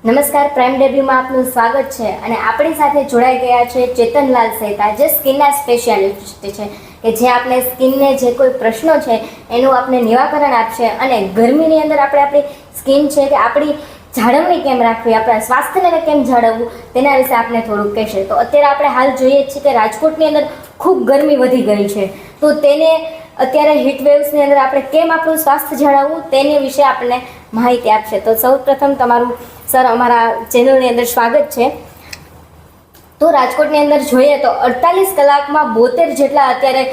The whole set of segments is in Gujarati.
નમસ્કાર, પ્રાઇમ ડેબ્યુમાં આપનું સ્વાગત છે અને આપણી સાથે જોડાઈ ગયા છે ચેતનલાલ સહેતા, જે સ્કિનના સ્પેશિયાલિસ્ટ છે કે જે આપણે સ્કિનને જે કોઈ પ્રશ્નો છે એનું આપણે નિરાકરણ આપશે અને ગરમીની અંદર આપણે આપણી સ્કિન છે કે આપણી જાળવણી કેમ રાખવી, આપણા સ્વાસ્થ્યને કેમ જાળવવું તેના વિશે આપણે થોડુંક કહેશે. તો અત્યારે આપણે હાલ જોઈએ છીએ કે રાજકોટની અંદર ખૂબ ગરમી વધી ગઈ છે, તો તેને અત્યારે હીટ વેવ્સની અંદર આપણે કેમ આપણું સ્વાસ્થ્ય જાળવવું તેની વિશે આપણને માહિતી આપશે. તો સૌપ્રથમ તમારું સર અમારા ચેનલની અંદર સ્વાગત છે. તો રાજકોટની અંદર જોઈએ તો 48 કલાકમાં 72 જેટલા અત્યારે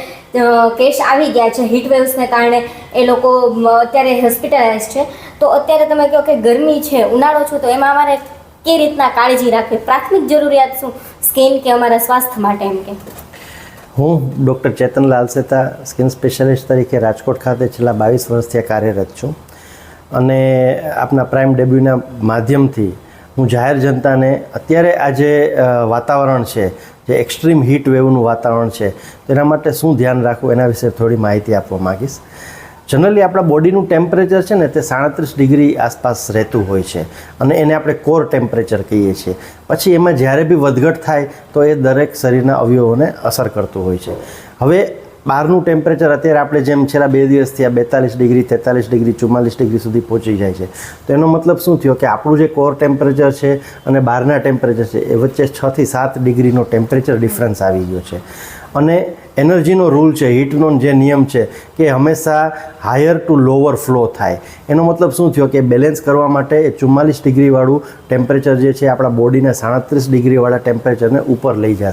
કેસ આવી ગયા છે હીટ વેવ્સને કારણે. એ લોકો અત્યારે હોસ્પિટલાઇઝ છે. તો અત્યારે તમે કહો કે ગરમી છે, ઉનાળો છું, તો એમાં અમારે કઈ રીતના કાળજી રાખવી, પ્રાથમિક જરૂરિયાત શું સ્કિન કે અમારા સ્વાસ્થ્ય માટે એમ કે? હું ડૉક્ટર ચેતનલાલ સહેતા સ્કિન સ્પેશિયાલિસ્ટ તરીકે રાજકોટ ખાતે છેલ્લા 22 વર્ષથી કાર્યરત છું અને આપના પ્રાઇમ ડેબ્યુના માધ્યમથી હું જાહેર જનતાને અત્યારે આ જે વાતાવરણ છે, જે એક્સ્ટ્રીમ હીટ વેવનું વાતાવરણ છે, તેના માટે શું ધ્યાન રાખવું એના વિશે થોડી માહિતી આપવા માગીશ. જનરલી આપણા બોડીનું ટેમ્પરેચર છે ને તે 37 ડિગ્રી આસપાસ રહેતું હોય છે અને એને આપણે કોર ટેમ્પરેચર કહીએ છીએ. પછી એમાં જ્યારે બી વધઘટ થાય તો એ દરેક શરીરના અવયવોને અસર કરતું હોય છે. હવે બહારનું ટેમ્પરેચર અત્યારે આપણે જેમ છેલ્લા 2 દિવસથી આ 42 ડિગ્રી, 43 ડિગ્રી, 44 ડિગ્રી સુધી પહોંચી જાય છે. તો એનો મતલબ શું થયો કે આપણું જે કોર ટેમ્પરેચર છે અને બહારના ટેમ્પરેચર છે એ વચ્ચે 6 થી 7 ડિગ્રીનો ટેમ્પરેચર ડિફરન્સ આવી ગયો છે. અને એનર્જીનો રૂલ છે, હીટનો જે નિયમ છે કે હંમેશા હાયર ટુ લોવર ફ્લો થાય. એનો મતલબ શું થયો કે બેલેન્સ કરવા માટે એ 44 ડિગ્રીવાળું ટેમ્પરેચર જે છે આપણા બોડીને 37 ડિગ્રીવાળા ટેમ્પરેચરને ઉપર લઈ જશે.